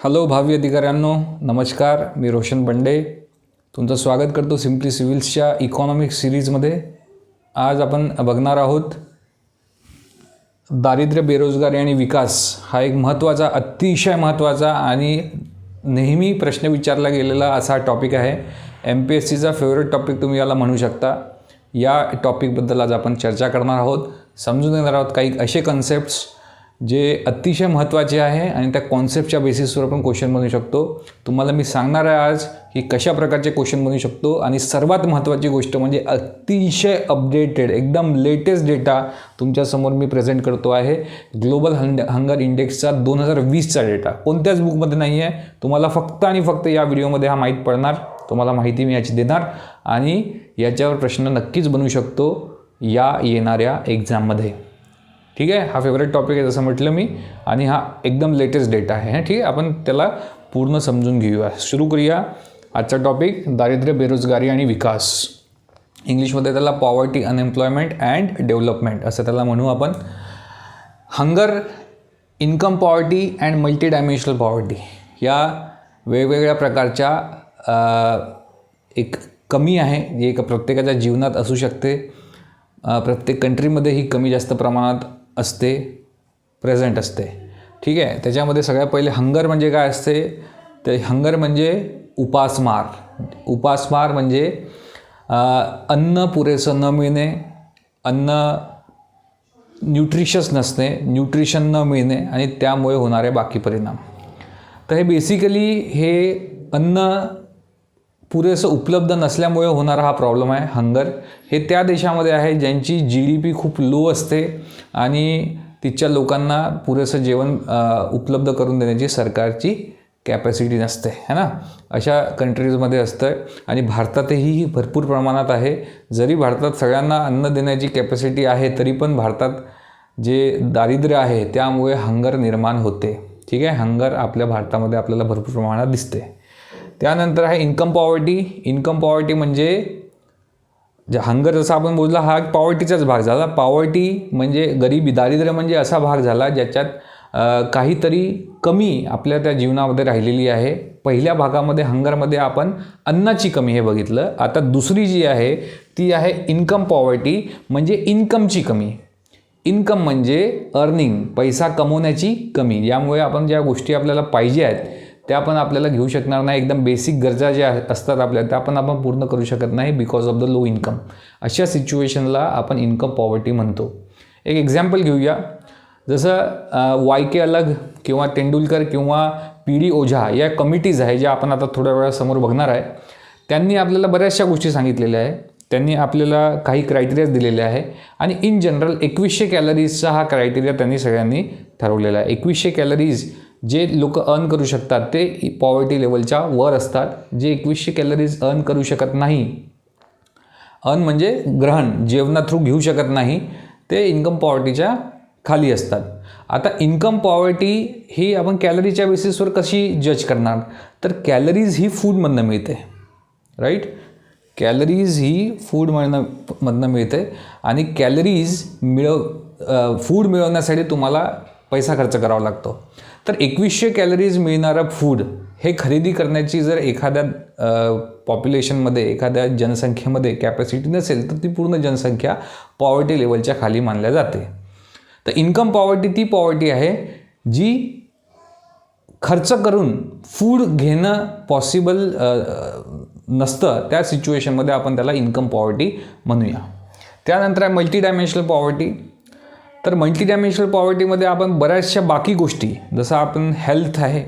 Hello भावी अधिकाऱ्यांनो, नमस्कार. मी रोशन बंडे तुमचं स्वागत करतो सिम्पली सिव्हिल्सच्या इकॉनॉमिक्स सिरीजमध्ये. आज आपण बघणार आहोत दारिद्र्य, बेरोजगारी आणि विकास हा एक महत्त्वाचा, अतिशय महत्त्वाचा आणि नेहमी प्रश्न विचारला गेलेला असा टॉपिक आहे. MPSCचा फेवरेट टॉपिक तुम्ही याला म्हणू शकता. या टॉपिकबद्दल आज आपण चर्चा करणार आहोत, समजून घेणार आहोत काही असे कन्सेप्ट्स जे अतिशय महत्त्वाचे आहे आणि त्या कॉन्सेप्टच्या बेसिसवर आपण क्वेश्चन बनवू शकतो. तुम्हाला मी सांगणार आहे आज की कशा प्रकारचे क्वेश्चन बनवू शकतो. आणि सर्वात महत्त्वाची गोष्ट म्हणजे अतिशय अपडेटेड, एकदम लेटेस्ट डेटा तुमच्यासमोर मी प्रेझेंट करतो आहे. ग्लोबल हंगर इंडेक्सचा 2020चा डेटा कोणत्याच बुकमध्ये नाही आहे. तुम्हाला फक्त आणि फक्त या व्हिडिओमध्ये हा माहीत पडणार. तुम्हाला माहिती मी याची देणार आणि याच्यावर प्रश्न नक्कीच बनवू शकतो या येणाऱ्या एक्झाममध्ये. ठीक आहे, हा फेवरेट टॉपिक आहे जसं म्हटलं मी, आणि हा एकदम लेटेस्ट डेटा आहे. ठीक आहे, आपण त्याला पूर्ण समजून घेऊया. सुरू करूया आजचा टॉपिक, दारिद्र्य, बेरोजगारी आणि विकास. इंग्लिशमध्ये त्याला पॉवर्टी, अनएम्प्लॉयमेंट अँड डेव्हलपमेंट असं त्याला म्हणू आपण. Hunger, income poverty and multi dimensional poverty या वेगवेगळ्या प्रकारच्या एक कमी आहे जी एक प्रत्येकाच्या जीवनात असू शकते. प्रत्येक कंट्रीमध्ये ही कमी जास्त प्रमाणात असते, प्रेझेंट असते. ठीक आहे, त्याच्यामध्ये सगळ्यात पहिले हंगर म्हणजे काय असते, तर हंगर म्हणजे उपासमार. उपासमार म्हणजे अन्न पुरेसं न मिळणे, अन्न न्यूट्रिशस नसणे, न्यूट्रिशन न मिळणे आणि त्यामुळे होणारे बाकी परिणाम. तर हे बेसिकली हे अन्न पुरेसं उपलब्ध नसल्यामुळे होणारा हा प्रॉब्लेम आहे हंगर. हे त्या देशामध्ये आहे ज्यांची GDP खूप लो असते आणि तिथच्या लोकांना पुरेसं जेवण उपलब्ध करून देण्याची सरकारची कॅपॅसिटी नसते, है ना. अशा कंट्रीजमध्ये असतं आणि भारतातही भरपूर प्रमाणात आहे. जरी भारतात सगळ्यांना अन्न देण्याची कॅपॅसिटी आहे तरी पण भारतात जे दारिद्र्य आहे त्यामुळे हंगर निर्माण होते. ठीक आहे, हंगर आपल्या भारतामध्ये आपल्याला भरपूर प्रमाणात दिसते. त्यानंतर आहे इन्कम पॉवर्टी. इन्कम पॉवर्टी म्हणजे जे हंगर जसं आपण बोलला हा पॉवर्टीचाच भाग झाला. पॉवर्टी म्हणजे गरिबी, दारिद्र्य म्हणजे असा भाग झाला ज्याच्यात काहीतरी कमी आपल्या त्या जीवनामध्ये राहिलेली आहे. पहिल्या भागामध्ये हंगरमध्ये आपण अन्नाची कमी हे बघितलं. आता दुसरी जी आहे ती आहे इन्कम पॉवर्टी, म्हणजे इन्कमची कमी. इन्कम म्हणजे अर्निंग, पैसा कमवण्याची कमी. यामुळे आपण ज्या गोष्टी आपल्याला पाहिजे आहेत त्या पण आपल्याला घेऊ शकणार नाही. एकदम बेसिक गरजा ज्या असतात आपल्या त्या पण आपण पूर्ण करू शकत नाही because of the low income. अशा सिच्युएशनला आपण इन्कम पॉवर्टी म्हणतो. एक एक्झाम्पल घेऊया. जसं YK अलग किंवा तेंडुलकर किंवा PD ओझा या कमिटीज आहे ज्या आपण आता थोड्या वेळासमोर बघणार आहे. त्यांनी आपल्याला बऱ्याचशा गोष्टी सांगितलेल्या आहे. त्यांनी आपल्याला काही क्रायटेरियाज दिलेले आहे आणि इन जनरल 2100 कॅलरीजचा हा क्रायटेरिया त्यांनी सगळ्यांनी ठरवलेला आहे. 2100 कॅलरीज जे लोक अर्न करू शकतात ते पॉवर्टी लेवलच्या वर असतात. जे 2100 कॅलरीज अर्न करू शकत नाही, अर्न म्हणजे ग्रहण, जेवणा थ्रू घेऊ शकत नाही, ते इन्कम पॉवर्टीच्या खाली असतात. आता इन्कम पॉवर्टी ही आपण कॅलरीच्या बेसिसवर कशी जज करणार, तर कॅलरीज ही फूडमधनं मिळते, राईट. कॅलरीज ही फूडमधनं मिळते आणि कॅलरीज फूड मिळवण्यासाठी तुम्हाला पैसा खर्च करावा लागतो. तर 2100 कॅलरीज मिळणारं फूड हे खरेदी करण्याची जर एखाद्या पॉप्युलेशनमध्ये, एखाद्या जनसंख्येमध्ये कॅपॅसिटी नसेल तर ती पूर्ण जनसंख्या पॉवर्टी लेवलच्या खाली मानल्या जाते. तर इन्कम पॉवर्टी ती पॉवर्टी आहे जी खर्च करून फूड घेणं पॉसिबल नसतं. त्या सिच्युएशनमध्ये आपण त्याला इन्कम पॉवर्टी म्हणूया. त्यानंतर आहे मल्टी डायमेन्शनल पॉवर्टी. तर मल्टी डायमेन्शनल पॉवर्टीमध्ये आपण बऱ्याचशा बाकी गोष्टी, जसं आपण हेल्थ आहे,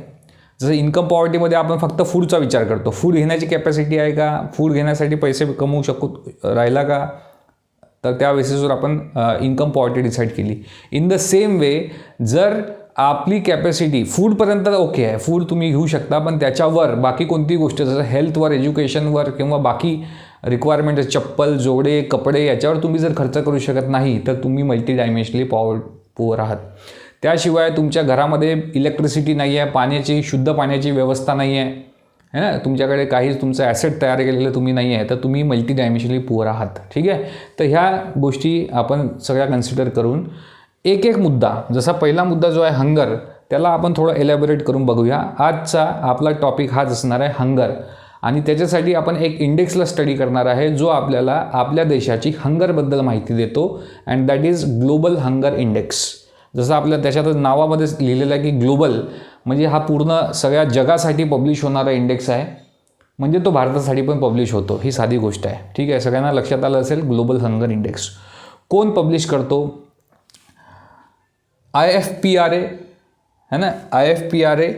जसं इन्कम पॉवर्टीमध्ये आपण फक्त फूडचा विचार करतो. फूड घेण्याची कॅपॅसिटी आहे का, फूड घेण्यासाठी पैसे कमवू राहिला का, तर त्या बेसिसवर आपण इन्कम पॉवर्टी डिसाईड केली. इन द सेम वे जर आपली कॅपॅसिटी फूडपर्यंत ओके आहे, फूड तुम्ही घेऊ शकता, पण त्याच्यावर बाकी कोणतीही गोष्ट जसं हेल्थवर, एज्युकेशनवर किंवा बाकी रिक्वायरमेंट, चप्पल, जोडे, कपडे याच्यावर तुम्ही जर खर्च करू शकत नाही तर तुम्ही मल्टी डायमेन्शनली पुअर आहात. त्याशिवाय तुमच्या घरामध्ये इलेक्ट्रिसिटी नाही आहे, पाण्याची, शुद्ध पाण्याची व्यवस्था नाही आहे, है ना, तुमच्याकडे काहीच तुमचं ॲसेट तयार केलेलं तुम्ही नाही आहे, तर तुम्ही मल्टी डायमेन्शनली पुअर आहात. ठीक आहे, तर ह्या गोष्टी आपण सगळ्या कन्सिडर करून एक एक मुद्दा, जसा पहिला मुद्दा जो आहे हंगर, त्याला आपण थोडं एलॅबोरेट करून बघूया. आजचा आपला टॉपिक हाच असणार आहे हंगर, आणि त्याच्यासाठी आपण एक इंडेक्सला स्टडी करणार आहे जो आपल्याला आपल्या देशाची हंगरबद्दल माहिती देतो, and that is global hunger index. जसं आपल्या त्याच्यातच नावामध्येच लिहिलेलं आहे की ग्लोबल म्हणजे हा पूर्ण सगळ्या जगासाठी पब्लिश होणारा इंडेक्स आहे, म्हणजे तो भारतासाठी पण पब्लिश होतो. ही साधी गोष्ट आहे. ठीक आहे, सगळ्यांना लक्षात आलं असेल. ग्लोबल हंगर इंडेक्स कोण पब्लिश करतो? IFPRA है ना, IFPRA,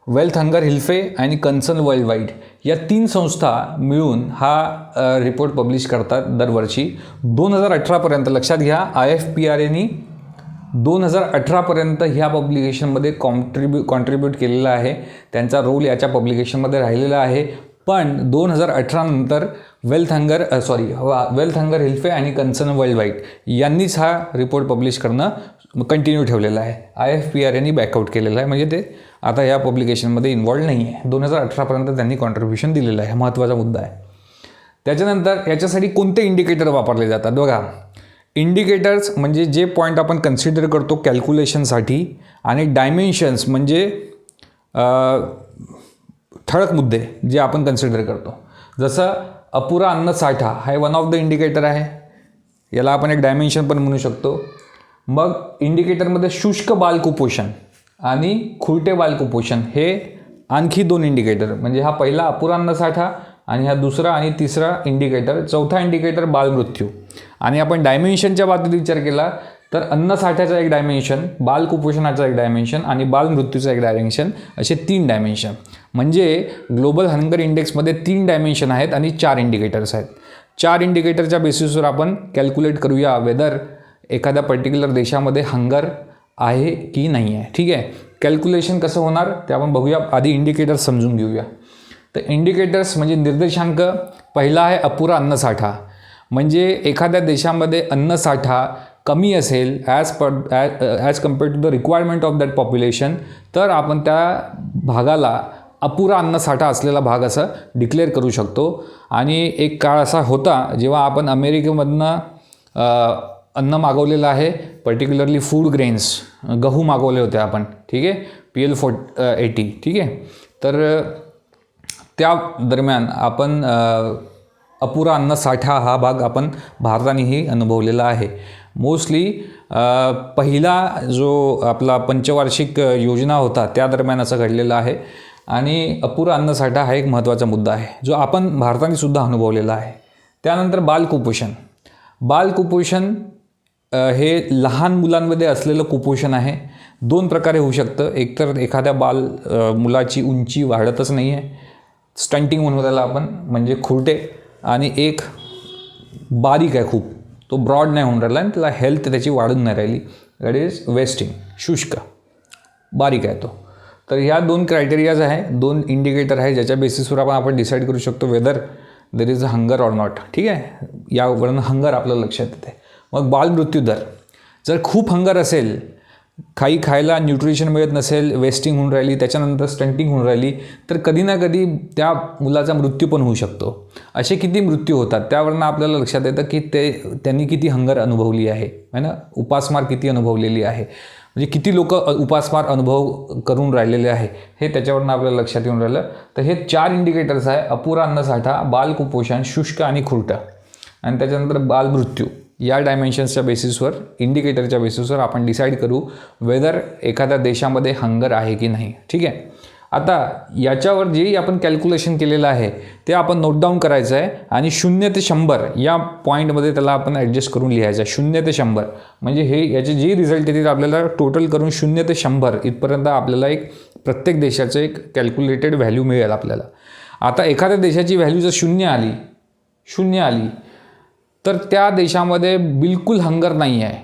वेल्थ हंगर हिल्फे आणि कन्सर्न वर्ल्ड वाईड या 3 संस्था मिळून हा रिपोर्ट पब्लिश करतात दरवर्षी. 2018पर्यंत लक्षात घ्या, IFPRAनी 2018पर्यंत ह्या पब्लिकेशनमध्ये कॉन्ट्रीब्यूट केलेला आहे. त्यांचा रोल याच्या पब्लिकेशनमध्ये राहिलेला आहे. पण 2018 नंतर वेल्थ हंगर हिल्फे आणि कन्सर्न वर्ल्ड वाईड यांनीच हा रिपोर्ट पब्लिश करणं कंटिन्यू ठेवलेलं आहे. IFPRAनी बॅकआउट केलेलं आहे, म्हणजे ते आता या पब्लिकेशनमध्ये इन्वॉल्ड नाही आहे. 2018पर्यंत त्यांनी कॉन्ट्रीब्युशन दिलेलं आहे. महत्त्वाचा मुद्दा आहे. त्याच्यानंतर याच्यासाठी कोणते इंडिकेटर वापरले जातात बघा. इंडिकेटर्स म्हणजे जे पॉईंट आपण कन्सिडर करतो कॅल्क्युलेशनसाठी, आणि डायमेन्शन्स म्हणजे ठळक मुद्दे जे आपण कन्सिडर करतो. जसं अपुरा अन्नसाठा हा वन ऑफ द इंडिकेटर आहे, याला आपण एक डायमेन्शन पण म्हणू शकतो. मग इंडिकेटरमध्ये शुष्क बालकुपोषण आणि खुरटे बालकुपोषण हे आणखी 2 इंडिकेटर, म्हणजे हा पहिला अपुरा अन्नसाठा आणि हा दुसरा आणि तिसरा इंडिकेटर. चौथा इंडिकेटर बालमृत्यू. आणि आपण डायमेन्शनच्या बाबतीत विचार केला तर अन्नसाठ्याचा एक डायमेन्शन, बालकुपोषणाचा एक डायमेन्शन आणि बालमृत्यूचा एक डायमेन्शन, असे 3 डायमेन्शन. म्हणजे ग्लोबल हंगर इंडेक्समध्ये 3 डायमेन्शन आहेत आणि 4 इंडिकेटर्स आहेत. 4 इंडिकेटरच्या बेसिसवर आपण कॅल्क्युलेट करूया वेदर एखाद्या पर्टिक्युलर देशामध्ये हंगर आहे की नाही आहे. ठीक आहे, कॅल्क्युलेशन कसं होणार ते आपण बघूया. आधी इंडिकेटर्स समजून घेऊया. तर इंडिकेटर्स म्हणजे निर्देशांक. पहिला आहे अपुरा अन्नसाठा, म्हणजे एखाद्या देशामध्ये अन्नसाठा कमी असेल as compared to the requirement of that population, तर आपण त्या भागाला अपुरा अन्नसाठा असलेला भाग असं डिक्लेअर करू शकतो. आणि एक काळ असा होता जेव्हा आपण अमेरिकेमधनं अन्न मागवलेलं आहे, पर्टिक्युलरली फूड ग्रेन्स, गहू मागवले होते आपण. ठीक आहे, PL80. ठीक आहे, तर त्या दरम्यान आपण अपुरा अन्नसाठा हा भाग आपण भारतानेही अनुभवलेला आहे. मोस्टली पहिला जो आपला पंचवार्षिक योजना होता त्या दरम्यान असं घडलेलं आहे. आणि अपुरा अन्नसाठा हा एक महत्त्वाचा मुद्दा आहे जो आपण भारताने सुद्धा अनुभवलेला आहे. त्यानंतर बालकुपोषण हे लहान मुलांमध्ये असलेलं कुपोषण आहे. 2 प्रकारे होऊ शकतं. एकतर एखाद्या मुलाची उंची वाढतच नाही आहे, स्टंटिंग म्हणू त्याला आपण, म्हणजे खुरटे. आणि एक बारीक आहे खूप, तो ब्रॉड नाही होऊन राहिला आणि त्याला हेल्थ त्याची वाढून नाही राहिली, दॅट इज वेस्टिंग, शुष्क, बारीक आहे तो. तर ह्या 2 क्रायटेरियाज आहे, 2 इंडिकेटर आहे ज्याच्या बेसिसवर आपण डिसाईड करू शकतो whether there is a hunger or not. ठीक आहे, यावरून हंगर आपल्या लक्षात येते. मग बालमृत्यू दर, जर खूप हंगर असेल, काही खायला न्यूट्रिशन मिळत नसेल, वेस्टिंग होऊन राहिली, त्याच्यानंतर स्टंटिंग होऊन राहिली, तर कधी ना कधी त्या मुलाचा मृत्यू पण होऊ शकतो. असे किती मृत्यू होतात त्यावरनं आपल्याला लक्षात येतं की त्यांनी किती हंगर अनुभवली आहे ना, उपासमार किती अनुभवलेली आहे, म्हणजे किती लोक उपासमार अनुभव करून राहिलेले आहे हे त्याच्यावरनं आपल्याला लक्षात येऊन राहिलं. तर हे 4 इंडिकेटर्स आहे, अपुरा अन्नसाठा, बालकुपोषण, शुष्क आणि खुरटा, आणि त्याच्यानंतर बालमृत्यू. या डायमेन्शन्सच्या बेसिसवर, इंडिकेटरच्या बेसिसवर आपण डिसाईड करू वेदर एखाद्या देशामध्ये हंगर आहे की नाही. ठीक आहे, आता याच्यावर जे आपण कॅल्क्युलेशन केलेलं आहे ते आपण नोट डाऊन करायचं आहे आणि 0 ते 100 या पॉईंटमध्ये त्याला आपण ॲडजस्ट करून लिहायचं आहे. 0 ते 100 म्हणजे हे याचे जे रिझल्ट येतील आपल्याला टोटल करून 0 ते 100 इथपर्यंत आपल्याला एक प्रत्येक देशाचं एक कॅल्क्युलेटेड व्हॅल्यू मिळेल आपल्याला. आता एखाद्या देशाची व्हॅल्यू जर 0 आली तर त्या देशामध्ये बिलकुल हंगर नाही आहे.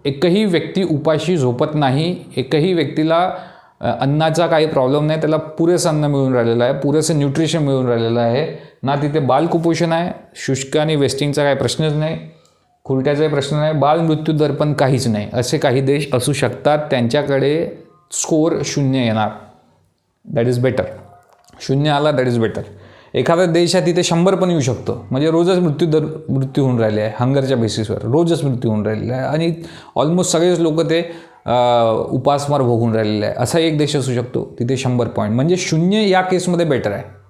एकही व्यक्ती उपाशी झोपत नाही, एकही व्यक्तीला अन्नाचा काही प्रॉब्लेम नाही, त्याला पुरेसं अन्न मिळून राहिलेलं आहे, पुरेसं न्यूट्रिशन मिळून राहिलेलं आहे ना. तिथे बालकुपोषण आहे, शुष्क आणि वेस्टिंगचा काही प्रश्नच नाही, खुरट्याचाही प्रश्न नाही, बालमृत्यू दर पण काहीच नाही. असे काही देश असू शकतात, त्यांच्याकडे स्कोर 0 येणार, दॅट इज बेटर. 0 आला दॅट इज बेटर. एखादा देश आहे तिथे 100 पण येऊ शकतो, म्हणजे रोजच मृत्यू होऊन राहिले आहे हंगरच्या बेसिसवर, रोजच मृत्यू होऊन राहिलेला आहे. आणि ऑलमोस्ट सगळेच लोक ते उपासमार भोगून राहिलेला आहे. असा एक देश असू शकतो तिथे 100 पॉईंट, म्हणजे 0 या केसमध्ये बेटर आहे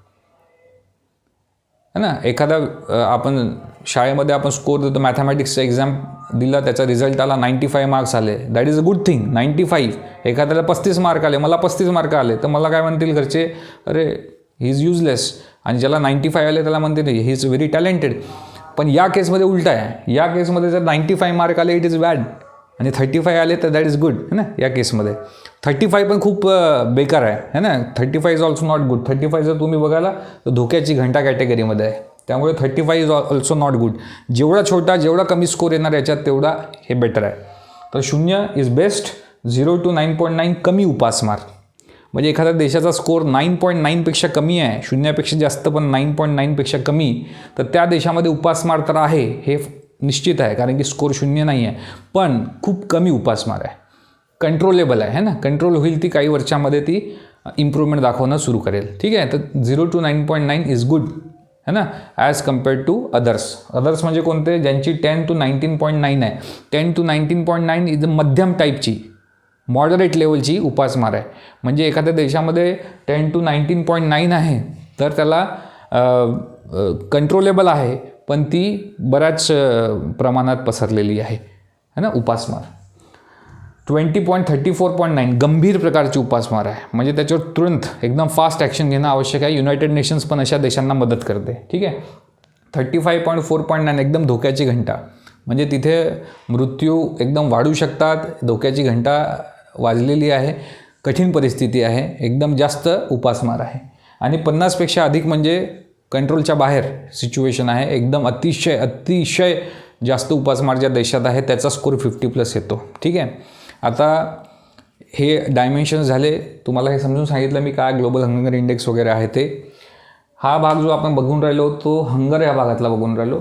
है ना. एखादा आपण शाळेमध्ये आपण स्कोर देतो, मॅथमॅटिक्सचा एक्झाम दिला, त्याचा रिझल्ट आला 95 मार्क्स आले, that is a good thing. 95. एखाद्याला 35 मार्क आले, मला 35 मार्क आले, तर मला काय म्हणतील घरचे, अरे ही इज युजलेस. आणि ज्याला 95 आले त्याला म्हणते नाही, ही इज व्हेरी टॅलेंटेड. पण या केसमध्ये उलटा आहे. या केसमध्ये जर 95 मार्क आले इट इज बॅड, आणि 35 आले तर दॅट इज गुड है ना. या केसमध्ये 35 पण खूप बेकार आहे ना. 35 इज ऑल्सो नॉट गुड. 35 जर तुम्ही बघायला तर धोक्याची घंटा कॅटेगरीमध्ये आहे. त्यामुळे 35 इज ऑल्सो नॉट गुड. जेवढा छोटा, जेवढा कमी स्कोर येणार याच्यात तेवढा हे बेटर आहे. तर 0 इज बेस्ट. 0 to 9.9 कमी उपासमार. म्हणजे एखाद्या देशाचा स्कोर 9.9पेक्षा कमी आहे, 0पेक्षा जास्त पण 9.9पेक्षा कमी, तर त्या देशामध्ये उपासमार तर आहे हे निश्चित आहे, कारण की स्कोर 0 नाही आहे, पण खूप कमी उपासमार आहे. कंट्रोलेबल आहे ना. कंट्रोल होईल ती काही वर्षामध्ये, ती इम्प्रूव्हमेंट दाखवणं सुरू करेल. ठीक आहे. तर 0 to 9.9 इज गुड है ना, as compared to others. Others म्हणजे कोणते, ज्यांची 10 to 19.9 आहे. 10 to 19.9 इज मध्यम टाईपची, मॉडरेट लेवलची उपासमार आहे. म्हणजे एखाद्या देशामध्ये 10 to 19.9 आहे तर त्याला कंट्रोलेबल आहे, पण ती बऱ्याच प्रमाणात पसरलेली आहे है ना उपासमार. 20.34.9 गंभीर प्रकारची उपासमार आहे. म्हणजे त्याच्यावर तुरंत एकदम फास्ट ॲक्शन घेणं आवश्यक आहे. युनायटेड नेशन्स पण अशा देशांना मदत करते. ठीक आहे. 35.4.9 एकदम धोक्याची घंटा, म्हणजे तिथे मृत्यू एकदम वाढू शकतात. धोक्याची घंटा वाजलेली आहे, कठीण परिस्थिती आहे, एकदम जास्त उपासमार आहे. आणि 50पेक्षा अधिक म्हणजे कंट्रोलच्या बाहेर सिच्युएशन आहे. एकदम अतिशय जास्त उपासमार ज्या देशात आहे त्याचा स्कोर 50+ येतो. ठीक आहे. आता हे डायमेन्शन्स झाले, तुम्हाला हे समजून सांगितलं मी काय ग्लोबल हंगर इंडेक्स वगैरे आहे ते. हा भाग जो आपण बघून राहिलो तो हंगर या भागातला बघून राहिलो.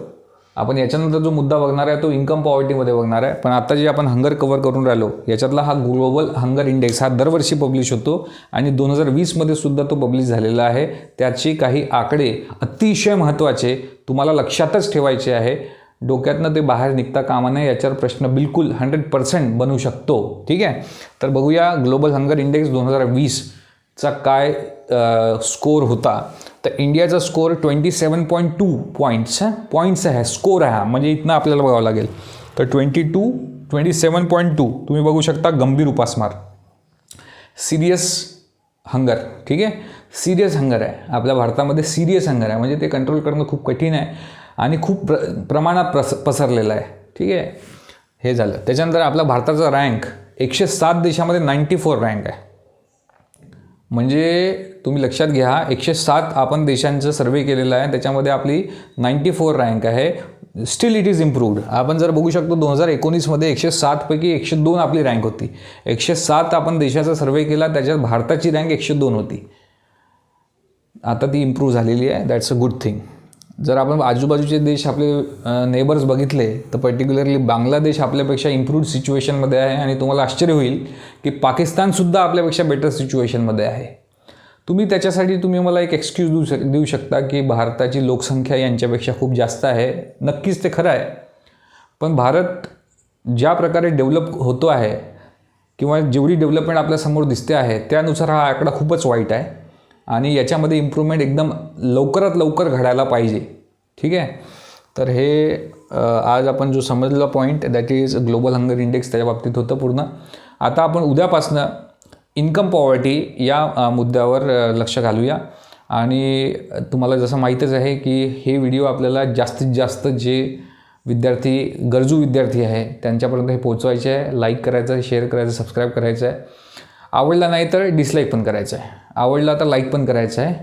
आपण याच्यानंतर जो मुद्दा बघणार आहे तो इन्कम पॉवर्टीमध्ये बघणार आहे. पण आता जे आपण हंगर कव्हर करून राहिलो याच्यातला हा ग्लोबल हंगर इंडेक्स हा दरवर्षी पब्लिश होतो आणि 2020मध्ये सुद्धा तो पब्लिश झालेला आहे. त्याची काही आकडे अतिशय महत्त्वाचे तुम्हाला लक्षातच ठेवायचे आहे. डोक्यातनं ते बाहेर निघता कामा नये. याच्यावर प्रश्न बिलकुल 100% बनू शकतो. ठीक आहे. तर बघूया ग्लोबल हंगर इंडेक्स 2020चा काय स्कोर होता. तर इंडियाचा स्कोर 27.2 पॉईंट्स आहे. स्कोर आहे, म्हणजे इथनं आपल्याला बघावं लागेल. तर 27.2 तुम्ही बघू शकता. गंभीर उपासमार, सिरियस हंगर. ठीक आहे. सिरियस हंगर आहे. आपल्या भारतामध्ये सिरियस हंगर आहे, म्हणजे ते कंट्रोल करणं खूप कठीण आहे आणि खूप प्रमाणात पसरलेलं आहे. ठीक आहे. हे झालं. त्याच्यानंतर आपला भारताचा रँक 107 देशामध्ये 94 रँक आहे. म्हणजे तुम्ही लक्षात घ्या, 107 आपण देशांचं सर्वे केलेलं आहे, त्याच्यामध्ये आपली 94 रँक आहे. Still it is improved. आपण जर बघू शकतो 2019मध्ये 107 पैकी 102 आपली रँक होती. 107 आपण देशाचा सर्वे केला, त्याच्यात भारताची रँक 102 होती. आता ती इम्प्रूव्ह झालेली आहे. That's a good thing. जर आपण आजूबाजूचे देश आपले नेबर्स बघितले तर पर्टिक्युलरली बांगलादेश आपल्यापेक्षा इम्प्रूव्ड सिच्युएशनमध्ये आहे. आणि तुम्हाला आश्चर्य होईल की पाकिस्तानसुद्धा आपल्यापेक्षा बेटर सिच्युएशनमध्ये आहे. तुम्ही मला एक एक्सक्यूज देऊ शकता की भारताची लोकसंख्या यांच्यापेक्षा खूप जास्त आहे. नक्कीच ते खरं आहे. पण भारत ज्या प्रकारे डेव्हलप होतो आहे किंवा जेवढी डेव्हलपमेंट आपल्यासमोर दिसते आहे त्यानुसार हा आकडा खूपच वाईट आहे. आणि याच्यामध्ये इम्प्रूव्हमेंट एकदम लवकरात लवकर घडायला पाहिजे. ठीक आहे. तर हे आज आपण जो समजला point that is global hunger index त्याच्या बाबतीत होतं पूर्ण. आता आपण उद्यापासनं इन्कम पॉवर्टी या मुद्द्यावर लक्ष घालूया. आणि तुम्हाला जसं माहीतच आहे की हे व्हिडिओ आपल्याला जास्तीत जास्त जे विद्यार्थी गरजू विद्यार्थी आहे त्यांच्यापर्यंत हे पोहोचवायचे आहे. लाईक करायचं आहे, शेअर करायचं, सबस्क्राईब करायचं आहे. आवडला नाही तर डिसलाईक पण करायचं आहे. आवडला तर लाईक पण करायचं आहे.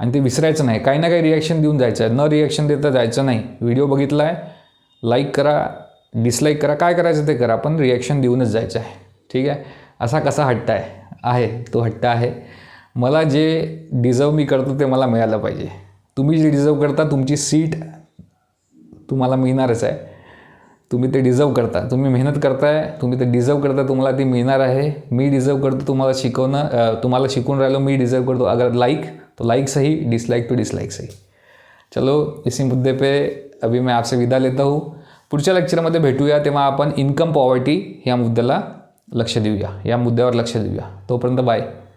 आणि ते विसरायचं नाही. काही ना काही रिॲक्शन देऊन जायचं आहे. न रिॲक्शन देता जायचं नाही. व्हिडिओ बघितला आहे, लाईक करा, डिसलाईक करा, काय करायचं ते करा, पण रिॲक्शन देऊनच जायचं आहे. ठीक आहे. असा कसा हट्ट आहे तो हट्ट आहे. मला जे डिझर्व मी करतो ते मला मिळालं पाहिजे. तुम्ही जे डिझर्व करता तुमची सीट तुम्हाला मिळणारच आहे. तुम्ही ते डिझर्व करता. तुम्ही मेहनत करताय, तुम्ही ते डिझर्व करता, तुम्हाला ती मिळणार आहे. मी डिझर्व करतो, तुम्हाला शिकवून राहिलो, मी डिज़र्व करतो. अगर लाइक तो लाइक सही, डिसलाइक तो डिसलाइक सही. चलो इसी मुद्दे पे अभी मैं आपसे विदा लेता हूँ. पुढच्या लेक्चरमध्ये भेटूया, तेव्हा आपण इन्कम पॉवर्टी ह्या मुद्द्याला लक्ष देऊया, या मुद्द्यावर लक्ष देऊया. तोपर्यंत बाय.